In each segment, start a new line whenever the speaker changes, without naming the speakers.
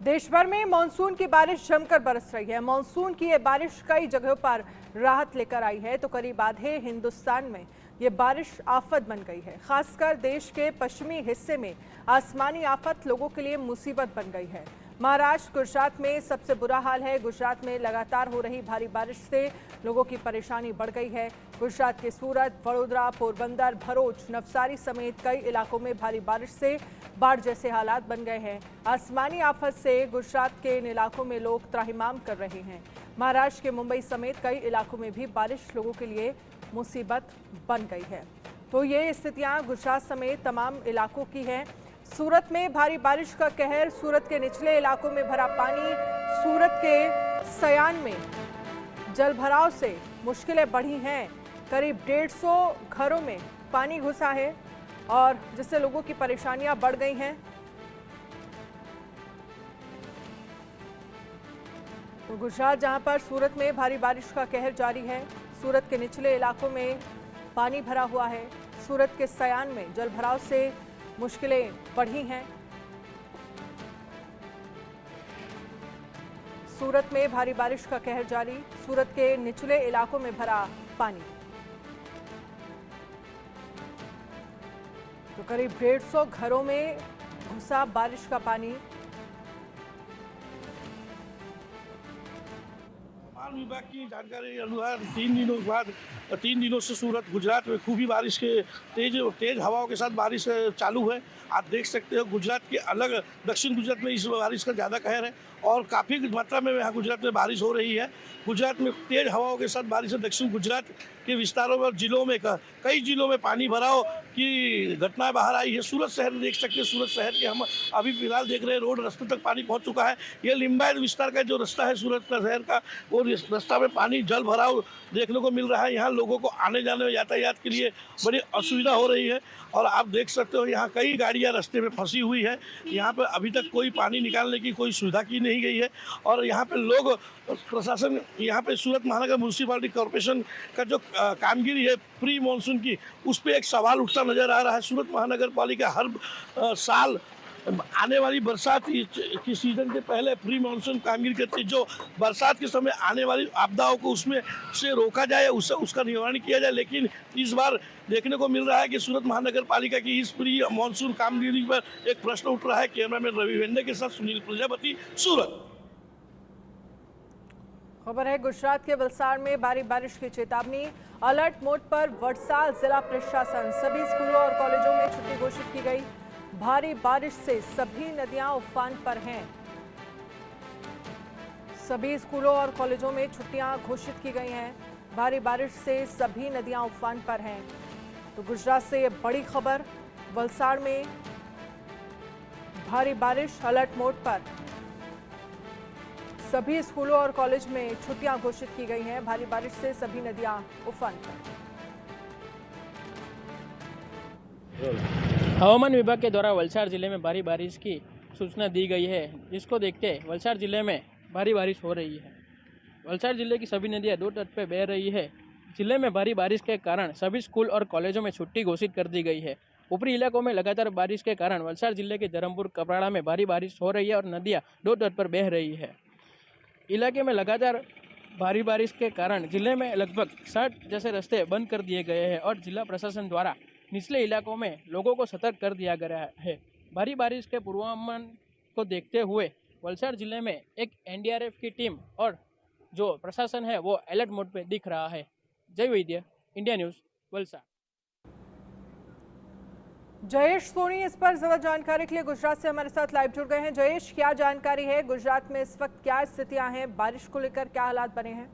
देश भर में मानसून की बारिश जमकर बरस रही है। मानसून की ये बारिश कई जगहों पर राहत लेकर आई है तो करीब आधे हिंदुस्तान में ये बारिश आफत बन गई है। खासकर देश के पश्चिमी हिस्से में आसमानी आफत लोगों के लिए मुसीबत बन गई है। महाराष्ट्र, गुजरात में सबसे बुरा हाल है। गुजरात में लगातार हो रही भारी बारिश से लोगों की परेशानी बढ़ गई है। गुजरात के सूरत, वडोदरा, पोरबंदर, भरूच, नवसारी समेत कई इलाकों में भारी बारिश से बाढ़ जैसे हालात बन गए हैं। आसमानी आफत से गुजरात के इन इलाकों में लोग त्राहिमाम कर रहे हैं। महाराष्ट्र के मुंबई समेत कई इलाकों में भी बारिश लोगों के लिए मुसीबत बन गई है। तो ये स्थितियां गुजरात समेत तमाम इलाकों की हैं। सूरत में भारी बारिश का कहर, सूरत के निचले इलाकों में भरा पानी, सूरत के सयान में जलभराव से मुश्किलें बढ़ी हैं। करीब 150 घरों में पानी घुसा है और जिससे लोगों की परेशानियां बढ़ गई हैं। तो गुजरात जहां पर सूरत में भारी बारिश का कहर जारी है, सूरत के निचले इलाकों में पानी भरा हुआ है। सूरत के सयान में जलभराव से मुश्किलें बढ़ी हैं। सूरत में भारी बारिश का कहर जारी, सूरत के निचले इलाकों में भरा पानी। तो करीब 150 घरों में घुसा बारिश का पानी।
विभाग की जानकारी अनुसार 3 दिनों से सूरत, गुजरात में खूबी बारिश के तेज हवाओं के साथ बारिश चालू है। आप देख सकते हो गुजरात के अलग दक्षिण गुजरात में इस बारिश का ज़्यादा कहर है और काफ़ी मात्रा में यहाँ गुजरात में बारिश हो रही है। गुजरात में तेज हवाओं के साथ बारिश है। दक्षिण गुजरात के विस्तारों में और जिलों में कई जिलों में पानी भराव की घटनाएं बाहर आई है। सूरत शहर देख सकते हैं, सूरत शहर के हम अभी फिलहाल देख रहे हैं रोड रास्ते तक पानी पहुंच चुका है। ये लिम्बायत विस्तार का जो रास्ता है सूरत का शहर का, वो रास्ता में पानी जल भराव देखने को मिल रहा है। यहाँ लोगों को आने जाने में यातायात के लिए बड़ी असुविधा हो रही है और आप देख सकते हो यहाँ कई गाड़ियाँ रास्ते में फंसी हुई है। यहाँ पर अभी तक कोई पानी निकालने की कोई सुविधा की नहीं गई है और यहाँ पे लोग प्रशासन, यहाँ पे सूरत महानगर म्यूनसिपालिटी कॉरपोरेशन का जो कामगिरी है प्री मानसून की, उस पर एक सवाल उठता नजर आ रहा है। सूरत महानगर पालिका हर साल आने वाली बरसात की सीजन के पहले प्री मानसून कामगिरी करती है, जो बरसात के समय आने वाली आपदाओं को उसमें से रोका जाए, उसका निवारण किया जाए। लेकिन इस बार देखने को मिल रहा है कि सूरत महानगर पालिका की इस प्री मानसून कामगिरी पर एक प्रश्न उठ रहा है। कैमरामैन रवि वेंडे के साथ सुनील प्रजापति, सूरत।
खबर है गुजरात के वलसाड़ में भारी बारिश की चेतावनी। अलर्ट मोड पर वलसाड़ जिला प्रशासन, सभी स्कूलों और कॉलेजों में छुट्टी घोषित की गई। भारी बारिश से सभी नदियां उफान पर हैं। सभी स्कूलों और कॉलेजों में छुट्टियां घोषित की गई हैं। भारी बारिश से सभी नदियां उफान पर हैं। तो गुजरात से ये बड़ी खबर, वलसाड़ में भारी बारिश, अलर्ट मोड पर सभी स्कूलों और कॉलेज में छुट्टियां घोषित की गई हैं। भारी बारिश से सभी नदियां उफान पर।
हवामान विभाग के द्वारा वलसाड़ जिले में भारी बारिश की सूचना दी गई है, जिसको देखते वलसाड़ जिले में भारी बारिश हो रही है। वलसाड़ जिले की सभी नदियां दो तट पर बह रही है। जिले में भारी बारिश के कारण सभी स्कूल और कॉलेजों में छुट्टी घोषित कर दी गई है। ऊपरी इलाकों में लगातार बारिश के कारण वलसाड़ जिले के धर्मपुर, कपराड़ा में भारी बारिश हो रही है और नदियाँ दो तट पर बह रही है। इलाके में लगातार भारी बारिश के कारण जिले में लगभग 60 जैसे रास्ते बंद कर दिए गए हैं और जिला प्रशासन द्वारा निचले इलाकों में लोगों को सतर्क कर दिया गया है। भारी बारिश के पूर्वानुमान को देखते हुए वलसाड़ जिले में एक एनडीआरएफ की टीम और जो प्रशासन है वो अलर्ट मोड पे दिख रहा है। जय वैद्य, इंडिया न्यूज़, वलसाड़।
जयेश सोनी इस पर ज्यादा जानकारी के लिए गुजरात से हमारे साथ लाइव जुड़ गए हैं। जयेश, क्या जानकारी है? गुजरात में इस वक्त क्या स्थितियां हैं? बारिश को लेकर क्या हालात बने हैं?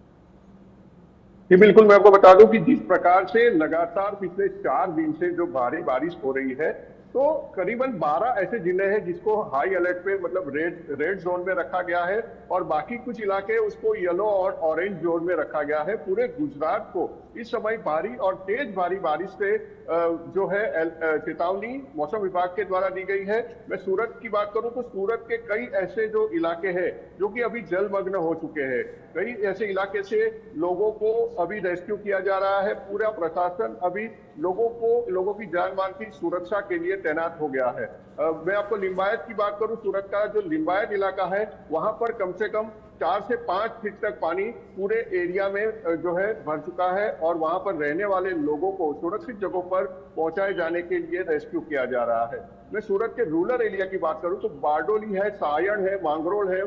जी बिल्कुल, मैं आपको बता दूं कि जिस प्रकार से लगातार पिछले 4 दिन से जो भारी बारिश हो रही है, तो करीबन 12 ऐसे जिले हैं जिसको हाई अलर्ट पे मतलब रेड जोन में रखा गया है और बाकी कुछ इलाके उसको येलो और ऑरेंज जोन में रखा गया है। पूरे गुजरात को इस समय भारी और तेज भारी बारिश से जो है चेतावनी मौसम विभाग के द्वारा दी गई है। मैं सूरत की बात करूं तो सूरत के कई ऐसे जो इलाके हैं जो कि अभी जलमग्न हो चुके हैं, कई ऐसे इलाके से लोगों को अभी रेस्क्यू किया जा रहा है। पूरा प्रशासन अभी लोगों की जान माल की सुरक्षा के लिए तैनात हो गया है। मैं आपको लिंबायत की बात करूं, सूरत का जो लिंबायत इलाका है वहां पर कम से कम 4 से 5 फीट तक पानी पूरे एरिया में जो है भर चुका है और वहां पर रहने वाले लोगों को सुरक्षित जगहों पर पहुंचाए जाने के लिए रेस्क्यू किया जा रहा है। मैं सूरत के रूरल एरिया की बात करूं तो बारडोली है, सायण है, मांगरोल है,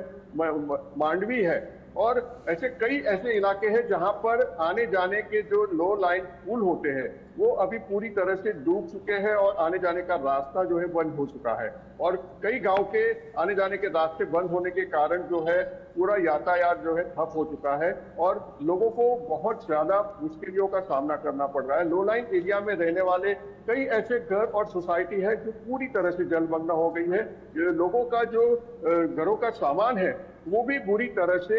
मांडवी है और ऐसे कई ऐसे इलाके हैं जहां पर आने जाने के जो लो लाइन पुल होते हैं वो अभी पूरी तरह से डूब चुके हैं और आने जाने का रास्ता जो है बंद हो चुका है और कई गांव के आने जाने के रास्ते बंद होने के कारण जो है पूरा यातायात जो है ठप हो चुका है और लोगों को बहुत ज्यादा मुश्किलों का सामना करना पड़ रहा है। लो लाइन एरिया में रहने वाले कई ऐसे घर और सोसाइटी है जो पूरी तरह से जलमग्न हो गई है। लोगों का जो घरों का सामान है वो भी बुरी तरह से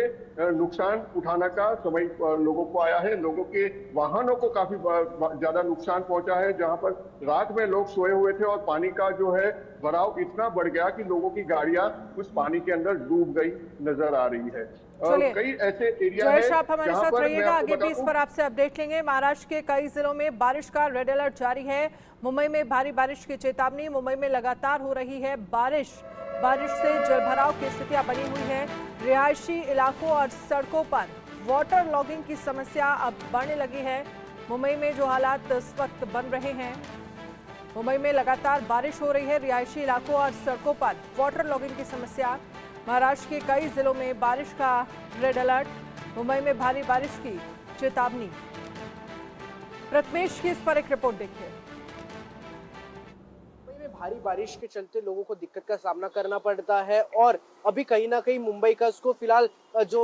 नुकसान उठाने का समय लोगों को आया है। लोगों के वाहनों को काफी ज्यादा नुकसान पहुंचा है, जहां पर रात में लोग सोए हुए थे और पानी का जो है भराव इतना बढ़ गया कि लोगों की गाड़ियां उस पानी के अंदर डूब गई नजर आ रही है। कई ऐसे एरिया है
जयेश, आप हमारे साथ रहिएगा, आगे भी इस पर आपसे अपडेट लेंगे। महाराष्ट्र के कई जिलों में बारिश का रेड अलर्ट जारी है। मुंबई में भारी बारिश की चेतावनी। मुंबई में लगातार हो रही है बारिश से जलभराव की स्थितियां बनी हुई है। रिहायशी इलाकों और सड़कों पर वाटर लॉगिंग की समस्या अब बढ़ने लगी है। मुंबई में जो हालात इस वक्त बन रहे हैं, मुंबई में लगातार बारिश हो रही है, रिहायशी इलाकों और सड़कों पर वाटर लॉगिंग की समस्या। महाराष्ट्र के कई जिलों में बारिश का रेड अलर्ट, मुंबई में भारी बारिश की चेतावनी। प्रथमेश की इस पर एक रिपोर्ट देखिए।
भारी बारिश के चलते लोगों को दिक्कत का सामना करना पड़ता है और अभी कहीं ना कहीं मुंबई का उसको फिलहाल जो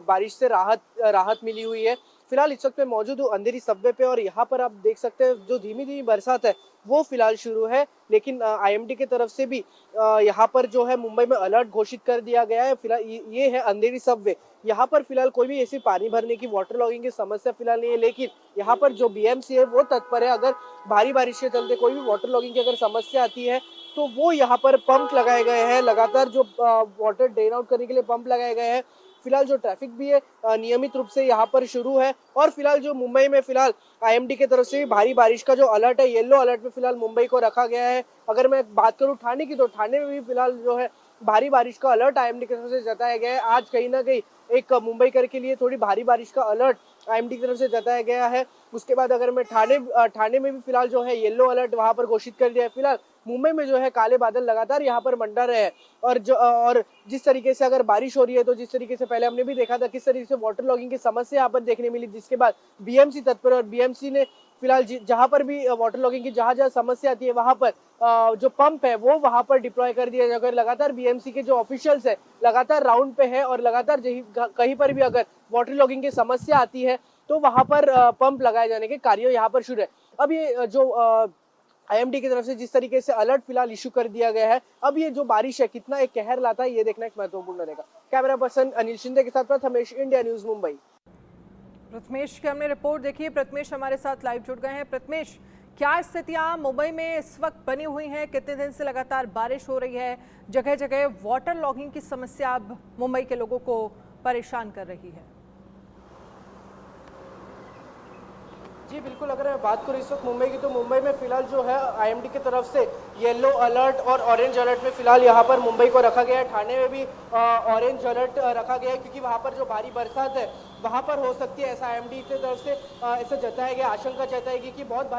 बारिश से राहत मिली हुई है। फिलहाल इस वक्त मैं मौजूद हूँ अंधेरी सबवे पे और यहाँ पर आप देख सकते हैं जो धीमी धीमी बरसात है वो फिलहाल शुरू है, लेकिन आईएमडी की तरफ से भी यहाँ पर जो है मुंबई में अलर्ट घोषित कर दिया गया है। फिलहाल ये है अंधेरी सबवे। यहाँ पर फिलहाल कोई भी ऐसी पानी भरने की वाटर लॉगिंग की समस्या फिलहाल नहीं है, लेकिन यहाँ पर जो बीएमसी है वो तत्पर है। अगर भारी बारिश के चलते कोई भी वाटर लॉगिंग की अगर समस्या आती है तो वो यहाँ पर पंप लगाए गए हैं, लगातार जो वाटर ड्रेन आउट करने के लिए पंप लगाए गए हैं। फिलहाल जो ट्रैफिक भी है नियमित रूप से यहाँ पर शुरू है और फिलहाल जो मुंबई में फिलहाल आईएमडी की तरफ से भारी बारिश का जो अलर्ट है, येलो अलर्ट में फिलहाल मुंबई को रखा गया है। अगर मैं बात करूँ ठाणे की तो ठाणे में भी फिलहाल जो है भारी बारिश का अलर्ट आईएमडी की तरफ से जताया गया है। आज कहीं ना कहीं एक मुंबईकर के लिए थोड़ी भारी बारिश का अलर्ट आईएमडी की तरफ से जताया गया है। उसके बाद अगर मैं ठाणे में भी फिलहाल जो है येलो अलर्ट वहां पर घोषित कर दिया है। फिलहाल मुंबई में जो है काले बादल लगातार यहाँ पर मंडरा रहे हैं और जिस तरीके से अगर बारिश हो रही है तो जिस तरीके से पहले हमने भी देखा था किस तरीके से वाटर लॉगिंग की समस्या यहाँ पर देखने मिली, जिसके बाद बीएमसी तत्पर और बीएमसी ने फिलहाल जहां पर भी वाटर लॉगिंग की जहां समस्या आती है वहां पर जो पंप है वो वहां पर डिप्लॉय कर दिया जाएगा। लगातार बीएमसी के जो ऑफिशियल्स है लगातार राउंड पे है और लगातार कहीं पर भी अगर वाटर लॉगिंग की समस्या आती है तो वहां पर पंप लगाए जाने के कार्य यहाँ पर शुरू है। अब ये जो आईएमडी की तरफ से जिस तरीके से अलर्ट फिलहाल इशू कर दिया गया है, अब ये जो बारिश है कितना एक कहर लाता है ये देखना एक महत्वपूर्ण रहेगा। कैमरा पर्सन अनिल शिंदे के साथ प्रथमेश, इंडिया न्यूज मुंबई।
प्रथमेश की हमने रिपोर्ट देखी है। प्रथमेश हमारे साथ लाइव जुड़ गए हैं। प्रथमेश, क्या स्थितियां मुंबई में इस वक्त बनी हुई हैं? कितने दिन से लगातार बारिश हो रही है, जगह जगह वाटर लॉगिंग की समस्या अब मुंबई के लोगों को परेशान कर रही है?
जी बिल्कुल, अगर मैं बात करूँ इस वक्त मुंबई की तो मुंबई में फिलहाल जो है आईएमडी की तरफ से येलो अलर्ट और ऑरेंज अलर्ट में फिलहाल यहाँ पर मुंबई को रखा गया है। ठाणे में भी ऑरेंज अलर्ट रखा गया है क्योंकि वहाँ पर जो भारी बरसात है वहाँ पर हो सकती है, ऐसा आईएमडी की तरफ से ऐसा जताया गया, आशंका जताई गई कि बहुत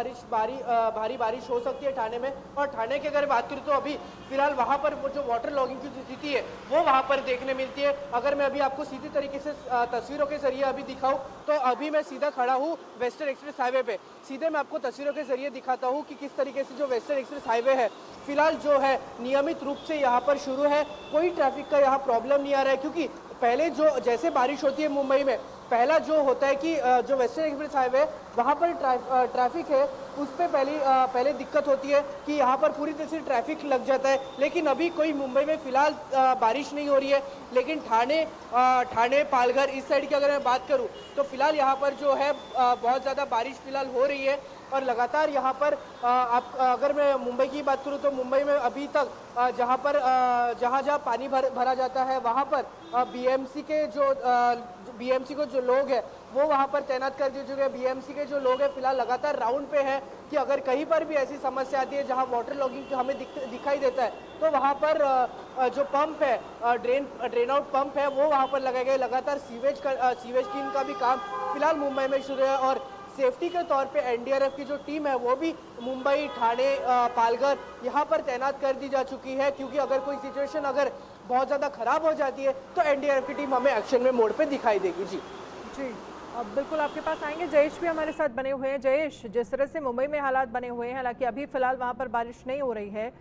भारी बारिश हो सकती है ठाणे में। और ठाणे की अगर बात करूँ तो अभी फिलहाल वहाँ पर वो जो वाटर लॉगिंग की स्थिति है वो वहाँ पर देखने मिलती है। अगर मैं अभी आपको सीधी तरीके से तस्वीरों के जरिए अभी दिखाऊँ तो अभी मैं सीधा खड़ा हूँ वेस्टर्न एक्सप्रेस हाईवे पे। सीधे मैं आपको तस्वीरों के जरिए दिखाता हूँ कि किस तरीके से जो वेस्टर्न एक्सप्रेस हाईवे है फिलहाल जो है नियमित रूप से यहाँ पर शुरू है। कोई ट्रैफिक का यहाँ प्रॉब्लम नहीं आ रहा है क्योंकि पहले जो जैसे बारिश होती है मुंबई में, पहला जो होता है कि जो वेस्टर्न एक्सप्रेस हाईवे वहाँ पर ट्रैफिक है उस पर पहले दिक्कत होती है कि यहाँ पर पूरी तरह से ट्रैफिक लग जाता है। लेकिन अभी कोई मुंबई में फिलहाल बारिश नहीं हो रही है, लेकिन ठाणे पालघर इस साइड की अगर मैं बात करूँ तो फिलहाल यहाँ पर जो है बहुत ज़्यादा बारिश फिलहाल हो रही है। और लगातार यहाँ पर आप अगर मैं मुंबई की बात करूँ तो मुंबई में अभी तक जहाँ पर जहाँ पानी भरा जाता है वहाँ पर बीएमसी को जो लोग हैं वो वहाँ पर तैनात कर दिए चुके हैं। बीएमसी के जो लोग हैं फिलहाल लगातार राउंड पे है कि अगर कहीं पर भी ऐसी समस्या आती है जहाँ वाटर लॉगिंग हमें दिखाई देता है तो वहाँ पर जो पंप है ड्रेन आउट पंप है वो वहाँ पर लगाए गए। लगातार सीवेज क्लीन का भी काम फिलहाल मुंबई में शुरू है और सेफ्टी के तौर पे एनडीआरएफ की जो टीम है वो भी मुंबई, ठाणे, पालघर यहाँ पर तैनात कर दी जा चुकी है, क्योंकि अगर कोई सिचुएशन अगर बहुत ज़्यादा खराब हो जाती है तो एनडीआरएफ की टीम हमें एक्शन में मोड पे दिखाई देगी। जी
अब बिल्कुल आपके पास आएंगे। जयेश भी हमारे साथ बने हुए हैं। जयेश, जिस तरह से मुंबई में हालात बने हुए हैं, हालांकि अभी फिलहाल वहाँ पर बारिश नहीं हो रही है,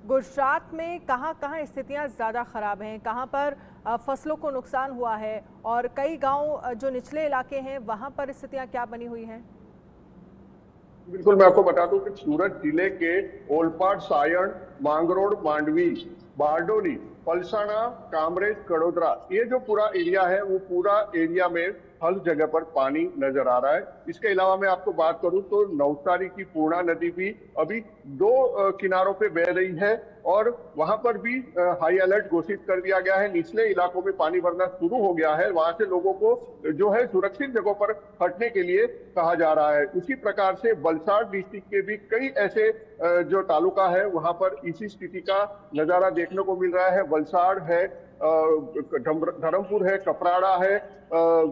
गुजरात में कहाँ कहाँ स्थितियाँ ज़्यादा ख़राब हैं, कहाँ पर फसलों को नुकसान हुआ है और कई गांव जो निचले इलाके हैं वहाँ पर स्थितियाँ क्या बनी हुई हैं?
बिल्कुल, मैं आपको बता दूं कि सूरत जिले के ओलपाड, सायण, मांगरोळ, मांडवी, बारडोली, पलसाना, कामरेज, कड़ोदरा, ये जो पूरा एरिया है वो पूरा एरिया में हर जगह पर पानी नजर आ रहा है। इसके अलावा मैं आपको बात करूं तो नवसारी की पूर्णा नदी भी अभी 2 किनारों पे बह रही है और वहां पर भी हाई अलर्ट घोषित कर दिया गया है। निचले इलाकों में पानी भरना शुरू हो गया है, वहां से लोगों को जो है सुरक्षित जगहों पर हटने के लिए कहा जा रहा है। उसी प्रकार से वलसाड़ डिस्ट्रिक्ट के भी कई ऐसे जो तालुका है वहां पर इसी स्थिति का नजारा देखने को मिल रहा है। वलसाड़ है, धर्मपुर है, कपराड़ा है,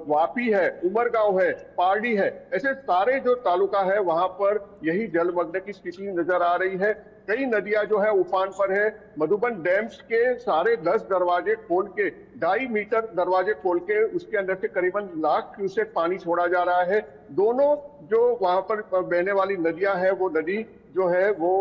वापी है, उमरगांव है, पारडी है, ऐसे सारे जो तालुका है वहां पर यही जलमग्न की स्थिति नजर आ रही है। कई नदियां जो है उफान पर है। मधुबन डैम्स के सारे 10 दरवाजे खोल के 2.5 मीटर दरवाजे खोल के उसके अंदर से करीबन 1 लाख क्यूसेक पानी छोड़ा जा रहा है। दोनों जो वहां पर बहने वाली नदियां है वो नदी जो है वो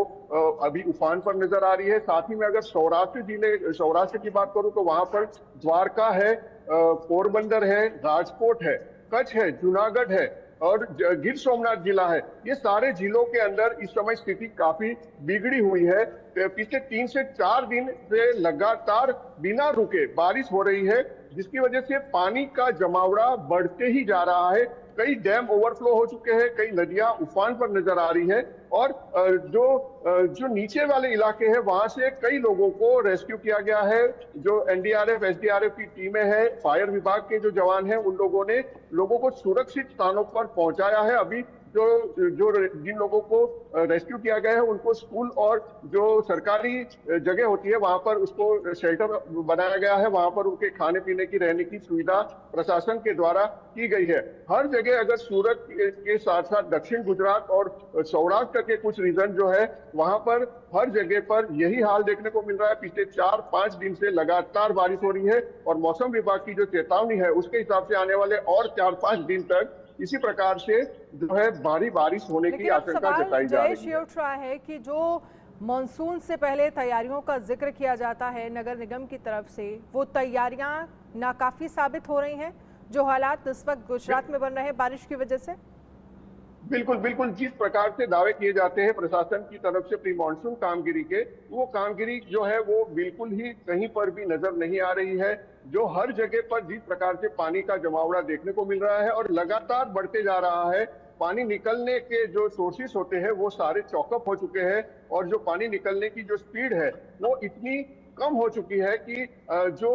अभी उफान पर नजर आ रही है। साथ ही में अगर सौराष्ट्र की बात करूं तो वहां पर द्वारका है, पोरबंदर है, राजकोट है, कच्छ है, जूनागढ़ है और गिर सोमनाथ जिला है। ये सारे जिलों के अंदर इस समय स्थिति काफी बिगड़ी हुई है। पिछले 3 से 4 दिन से लगातार बिना रुके बारिश हो रही है, जिसकी वजह से पानी का जमावड़ा बढ़ते ही जा रहा है। कई डैम ओवरफ्लो हो चुके हैं, कई नदियां उफान पर नजर आ रही हैं और जो नीचे वाले इलाके हैं वहां से कई लोगों को रेस्क्यू किया गया है। जो एनडीआरएफ, एसडीआरएफ की टीमें हैं, फायर विभाग के जो जवान हैं, उन लोगों ने लोगों को सुरक्षित स्थानों पर पहुंचाया है। अभी जिन लोगों को रेस्क्यू किया गया है उनको स्कूल और जो सरकारी जगह होती है वहां पर उसको शेल्टर बनाया गया है, वहां पर उनके खाने पीने की, रहने की सुविधा प्रशासन के द्वारा की गई है। हर जगह अगर सूरत के साथ साथ दक्षिण गुजरात और सौराष्ट्र के कुछ रीजन जो है वहां पर हर जगह पर यही हाल देखने को मिल रहा है। पिछले 4-5 दिन से लगातार बारिश हो रही है और मौसम विभाग की जो चेतावनी है उसके हिसाब से आने वाले और 4-5 दिन तक इसी प्रकार से जो है भारी बारिश होने की आशंका जताई जा रही है।
ये उठ रहा है कि जो मॉनसून से पहले तैयारियों का जिक्र किया जाता है नगर निगम की तरफ से, वो तैयारियां नाकाफी साबित हो रही हैं, जो हालात इस वक्त गुजरात में बन रहे हैं बारिश की वजह से।
बिल्कुल, जिस प्रकार से दावे किए जाते हैं प्रशासन की तरफ से प्री मॉनसून कामगिरी के, वो कामगिरी जो है वो बिल्कुल ही कहीं पर भी नजर नहीं आ रही है। जो हर जगह पर जिस प्रकार से पानी का जमावड़ा देखने को मिल रहा है और लगातार बढ़ते जा रहा है, पानी निकलने के जो सोर्सेस होते हैं वो सारे चौकअप हो चुके हैं और जो पानी निकलने की जो स्पीड है वो इतनी कम हो चुकी है कि जो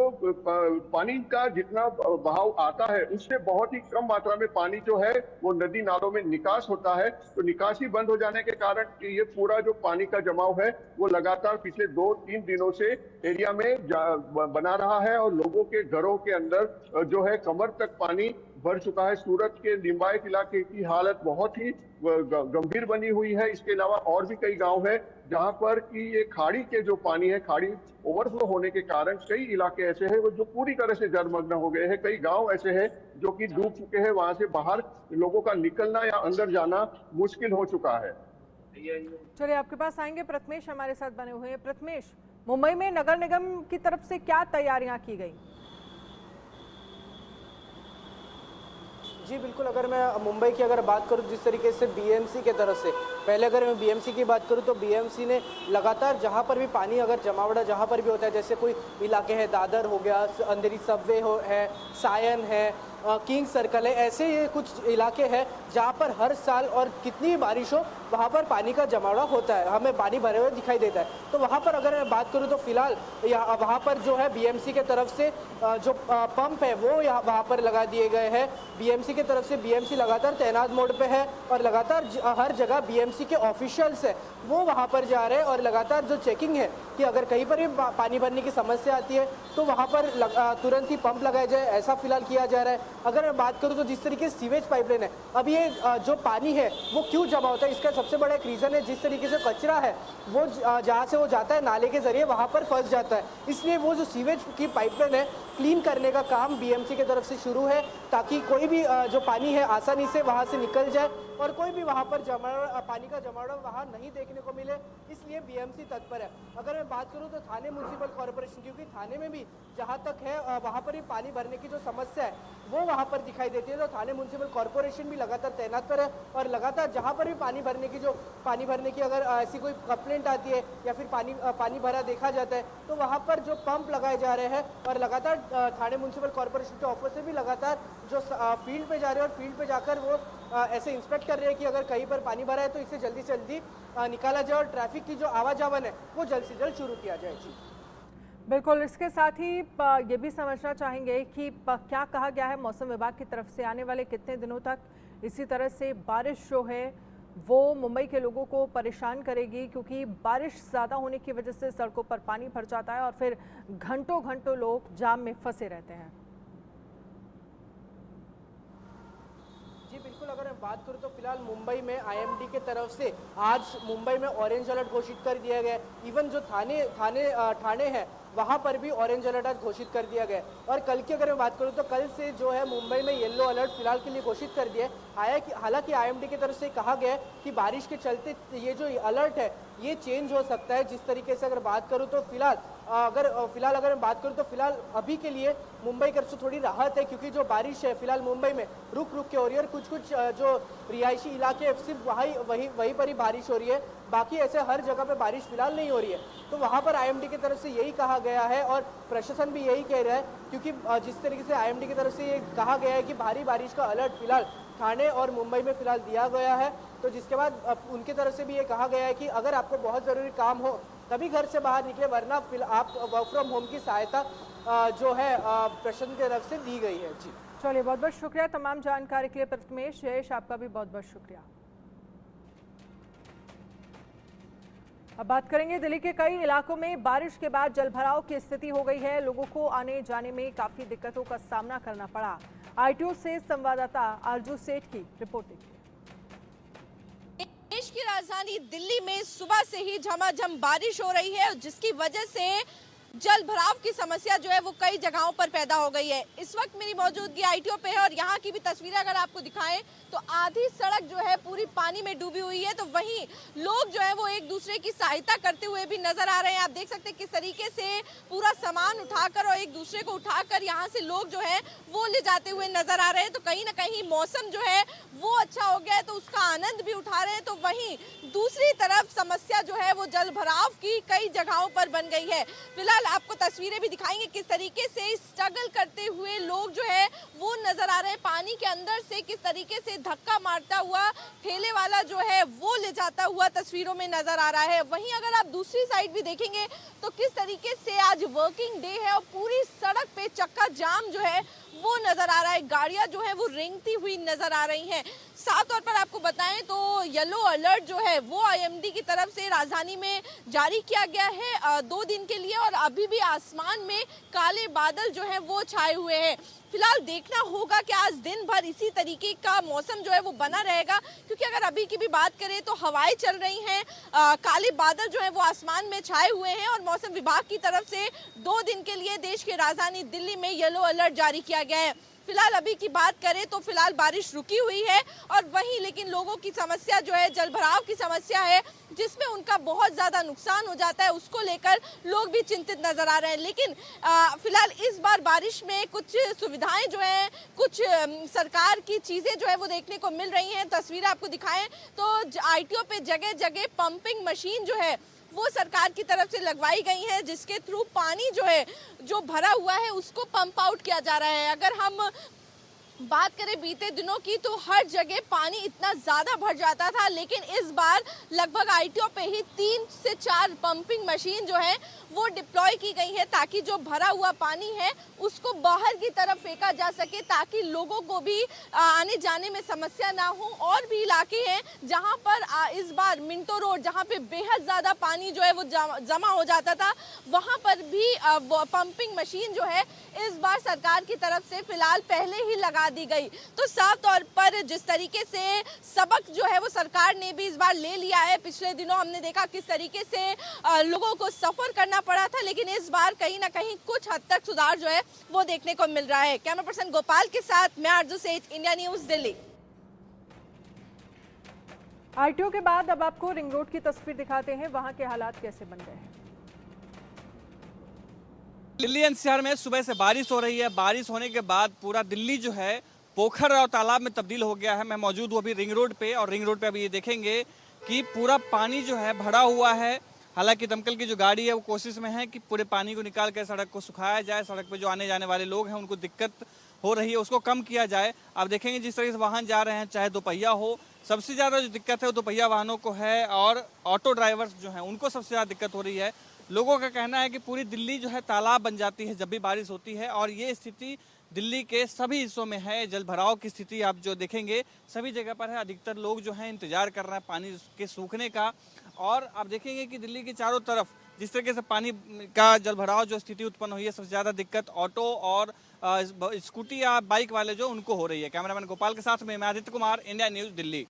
पानी का जितना बहाव आता है उससे बहुत ही कम मात्रा में पानी जो है वो नदी नालों में निकास होता है। तो निकासी बंद हो जाने के कारण ये पूरा जो पानी का जमाव है वो लगातार पिछले 2-3 दिनों से एरिया में बना रहा है और लोगों के घरों के अंदर जो है कमर तक पानी भर चुका है। सूरत के लिंबायत इलाके की हालत बहुत ही गंभीर बनी हुई है। इसके अलावा और भी कई गांव हैं जहां पर कि ये खाड़ी के जो पानी है, खाड़ी ओवरफ्लो होने के कारण कई इलाके ऐसे हैं जो पूरी तरह से जलमग्न हो गए हैं। कई गांव ऐसे हैं जो कि डूब चुके हैं, वहां से बाहर लोगों का निकलना या अंदर जाना मुश्किल हो चुका है।
चलिए आपके पास आएंगे, प्रथमेश हमारे साथ बने हुए हैं। प्रथमेश, मुंबई में नगर निगम की तरफ से क्या तैयारियां की गई?
जी बिल्कुल, अगर मैं मुंबई की अगर बात करूं जिस तरीके से बीएमसी के तरफ से, पहले अगर मैं बीएमसी की बात करूं तो बीएमसी ने लगातार जहां पर भी पानी अगर जमावड़ा जहां पर भी होता है, जैसे कोई इलाके हैं, दादर हो गया, अंधेरी सबवे है, सायन है, किंग सर्कल है, ऐसे ये कुछ इलाके हैं जहां पर हर साल और कितनी भी बारिश हो वहाँ पर पानी का जमावड़ा होता है, हमें पानी भरे हुए दिखाई देता है। तो वहाँ पर अगर मैं बात करूँ तो फिलहाल वहाँ पर जो है बीएमसी के तरफ से जो पंप है वो वहाँ पर लगा दिए गए हैं। बीएमसी की तरफ से बीएमसी लगातार तैनात मोड पे है और लगातार हर जगह बीएमसी के ऑफिशियल्स है वो वहाँ पर जा रहे हैं और लगातार जो चेकिंग है कि अगर कहीं पर भी पानी भरने की समस्या आती है तो वहाँ पर तुरंत ही पंप लगाया जाए, ऐसा फिलहाल किया जा रहा है। अगर मैं बात करूँ तो जिस तरीके से सीवेज पाइपलाइन है, अब ये जो पानी है वो क्यों जमा होता है, इसका सबसे बड़ा एक रीज़न है जिस तरीके से कचरा है वो जहाँ से वो जाता है नाले के जरिए वहाँ पर फंस जाता है। इसलिए वो जो सीवेज की पाइपलाइन है क्लीन करने का काम बीएमसी की तरफ से शुरू है ताकि कोई भी जो पानी है आसानी से वहाँ से निकल जाए और कोई भी वहाँ पर पानी का जमावड़ा वहाँ नहीं देखने को मिले, इसलिए बीएमसी तत्पर है। अगर मैं बात करूँ तो थाने म्यूनसिपल कॉर्पोरेशन, क्योंकि थाने में भी जहाँ तक है वहाँ पर भी पानी भरने की जो समस्या है वो वहाँ पर दिखाई देती है, तो थाने म्यूनसिपल कॉर्पोरेशन भी लगातार तैनात पर है और लगातार जहाँ पर भी पानी भरने की अगर ऐसी कोई कंप्लेंट आती है या फिर पानी भरा देखा जाता है तो वहाँ पर जो पंप लगाए जा रहे हैं और लगातार थाने म्यूनसिपल कॉर्पोरेशन के ऑफिसर भी लगातार जो फील्ड पे जा रहे हैं और फील्ड पे जाकर वो ऐसे इंस्पेक्ट कर रहे हैं कि अगर कहीं पर पानी भरा है तो इसे जल्दी से जल्दी निकाला जाए और ट्रैफिक की जो आवाजावन है वो जल्द से जल्द शुरू किया जाए। जी
बिल्कुल, इसके साथ ही ये भी समझना चाहेंगे कि क्या कहा गया है मौसम विभाग की तरफ से आने वाले कितने दिनों तक इसी तरह से बारिश जो है वो मुंबई के लोगों को परेशान करेगी, क्योंकि बारिश ज़्यादा होने की वजह से सड़कों पर पानी भर जाता है और फिर घंटों घंटों लोग जाम में फंसे रहते हैं।
जी बिल्कुल, अगर मैं बात करूं तो फिलहाल मुंबई में आईएमडी के तरफ से आज मुंबई में ऑरेंज अलर्ट घोषित कर दिया गया है। इवन जो ठाणे है वहां पर भी ऑरेंज अलर्ट आज घोषित कर दिया गया है। और कल की अगर मैं बात करूं तो कल से जो है मुंबई में येलो अलर्ट फिलहाल के लिए घोषित कर दिया है। हालांकि आईएमडी की तरफ से कहा गया है कि बारिश के चलते ये जो अलर्ट है ये चेंज हो सकता है। जिस तरीके से अगर बात करूं तो फिलहाल अगर मैं बात करूं तो फिलहाल अभी के लिए मुंबई की तरफ से थोड़ी राहत है, क्योंकि जो बारिश है फिलहाल मुंबई में रुक रुक के हो रही है और कुछ जो रिहायशी इलाके सिर्फ वहीं पर ही बारिश हो रही है, बाकी ऐसे हर जगह पे बारिश फिलहाल नहीं हो रही है। तो वहाँ पर आईएमडी की तरफ से यही कहा गया है और प्रशासन भी यही कह रहा है, क्योंकि जिस तरीके से आईएमडी की तरफ से ये कहा गया है कि भारी बारिश का अलर्ट फिलहाल ठाणे और मुंबई में फिलहाल दिया गया है। तो जिसके बाद उनकी तरफ से भी ये कहा गया है कि अगर आपको बहुत ज़रूरी काम हो तभी घर से बाहर निकले, वरना आप वर्क फ्रॉम होम की सहायता जो है प्रशासन की तरफ से दी गई है। जी
चलिए, बहुत बहुत शुक्रिया तमाम जानकारी के लिए प्रथमेश। जयेश, आपका भी बहुत बहुत शुक्रिया। अब बात करेंगे दिल्ली के कई इलाकों में बारिश के बाद जलभराव की स्थिति हो गई है। लोगों को आने जाने में काफी दिक्कतों का सामना करना पड़ा। आईटीओ से संवाददाता आरजू सेठ की रिपोर्ट देखिए।
देश की राजधानी दिल्ली में सुबह से ही झमाझम बारिश हो रही है, जिसकी वजह से जल भराव की समस्या जो है वो कई जगहों पर पैदा हो गई है। इस वक्त मेरी मौजूदगी आईटीओ पे है और यहाँ की भी तस्वीरें अगर आपको दिखाएं तो आधी सड़क जो है पूरी पानी में डूबी हुई है, तो वहीं लोग जो है वो एक दूसरे की सहायता करते हुए भी नजर आ रहे हैं। आप देख सकते हैं किस तरीके से पूरा सामान उठाकर और एक दूसरे को उठाकर यहाँ से लोग जो है वो ले जाते हुए नजर आ रहे हैं। तो कहीं ना कहीं मौसम जो है वो अच्छा हो गया है तो उसका आनंद भी उठा रहे हैं। तो वहीं दूसरी तरफ समस्या जो है वो जल भराव की कई जगहों पर बन गई है। फिलहाल आपको तस्वीरें भी दिखाएंगे किस तरीके से स्ट्रगल करते हुए लोग जो है वो नजर आ रहे हैं। पानी के अंदर से किस तरीके से धक्का मारता हुआ ठेले वाला जो है वो ले जाता हुआ तस्वीरों में नजर आ रहा है। वहीं अगर आप दूसरी साइड भी देखेंगे तो किस तरीके से आज वर्किंग डे है और पूरी सड़क पे चक्का जाम जो है वो नजर आ रहा है। गाड़ियां जो है वो रेंगती हुई नजर आ रही हैं। साफ तौर पर आपको बताएं तो येलो अलर्ट जो है वो आईएमडी की तरफ से राजधानी में जारी किया गया है 2 दिन के लिए और अभी भी आसमान में काले बादल जो है वो छाए हुए हैं। फिलहाल देखना होगा कि आज दिन भर इसी तरीके का मौसम जो है वो बना रहेगा, क्योंकि अगर अभी की भी बात करें तो हवाएं चल रही हैं, काले बादल जो है वो आसमान में छाए हुए हैं और मौसम विभाग की तरफ से 2 दिन के लिए देश की राजधानी दिल्ली में येलो अलर्ट जारी किया गया है। फिलहाल अभी की बात करें तो फिलहाल बारिश रुकी हुई है और वहीं लेकिन लोगों की समस्या जो है जलभराव की समस्या है, जिसमें उनका बहुत ज़्यादा नुकसान हो जाता है, उसको लेकर लोग भी चिंतित नजर आ रहे हैं। लेकिन फिलहाल इस बार बारिश में कुछ सुविधाएं जो है, कुछ सरकार की चीज़ें जो है वो देखने को मिल रही हैं। तस्वीरें आपको दिखाएं तो आईटीओ पे जगह जगह पंपिंग मशीन जो है वो सरकार की तरफ से लगवाई गई है, जिसके थ्रू पानी जो है जो भरा हुआ है उसको पंप आउट किया जा रहा है। अगर हम बात करें बीते दिनों की तो हर जगह पानी इतना ज्यादा भर जाता था, लेकिन इस बार लगभग आईटीओ पे ही 3 से 4 पंपिंग मशीन जो है वो डिप्लॉय की गई है, ताकि जो भरा हुआ पानी है उसको बाहर की तरफ फेंका जा सके, ताकि लोगों को भी आने जाने में समस्या ना हो। और भी इलाके हैं जहां पर इस बार मिंटो रोड, जहां पे बेहद ज्यादा पानी जो है वो जमा हो जाता था, वहां पर भी पंपिंग मशीन जो है इस बार सरकार की तरफ से फिलहाल पहले ही लगा दी गई। तो साफ तौर पर जिस तरीके से सबक जो है वो सरकार ने भी इस बार ले लिया है। पिछले दिनों हमने देखा किस तरीके से लोगों को सफर करना पड़ा था, लेकिन इस बार कहीं ना कहीं कुछ हद तक सुधार जो है वो देखने को मिल रहा है। कैमरा पर्सन गोपाल के साथ मैं आरजू सेठ, इंडिया न्यूज, दिल्ली।
आईटीओ के बाद अब आपको रिंग रोड की तस्वीर दिखाते हैं, वहां के हालात कैसे बन गए हैं।
दिल्ली एनसीआर में सुबह से बारिश हो रही है। बारिश होने के बाद पूरा दिल्ली जो है पोखर और तालाब में तब्दील हो गया है। मैं मौजूद हूँ अभी रिंग रोड पे, और रिंग रोड पे अभी ये देखेंगे कि पूरा पानी जो है भरा हुआ है। हालांकि दमकल की जो गाड़ी है वो कोशिश में है कि पूरे पानी को निकाल कर सड़क को सुखाया जाए, सड़क पे जो आने जाने वाले लोग हैं उनको दिक्कत हो रही है उसको कम किया जाए। आप देखेंगे जिस तरह से वाहन जा रहे हैं, चाहे दोपहिया हो, सबसे ज़्यादा जो दिक्कत है वो दोपहिया वाहनों को है, और ऑटो ड्राइवर्स जो हैं उनको सबसे ज़्यादा दिक्कत हो रही है। लोगों का कहना है कि पूरी दिल्ली जो है तालाब बन जाती है जब भी बारिश होती है, और ये स्थिति दिल्ली के सभी हिस्सों में है। जल भराव की स्थिति आप जो देखेंगे सभी जगह पर है। अधिकतर लोग जो हैं इंतजार कर रहे हैं पानी के सूखने का, और आप देखेंगे कि दिल्ली के चारों तरफ जिस तरीके से पानी का जल भराव जो स्थिति उत्पन्न हुई है, सबसे ज़्यादा दिक्कत ऑटो और स्कूटी या बाइक वाले जो उनको हो रही है। कैमरामैन गोपाल के साथ में मैं आदित्य कुमार, इंडिया न्यूज़, दिल्ली।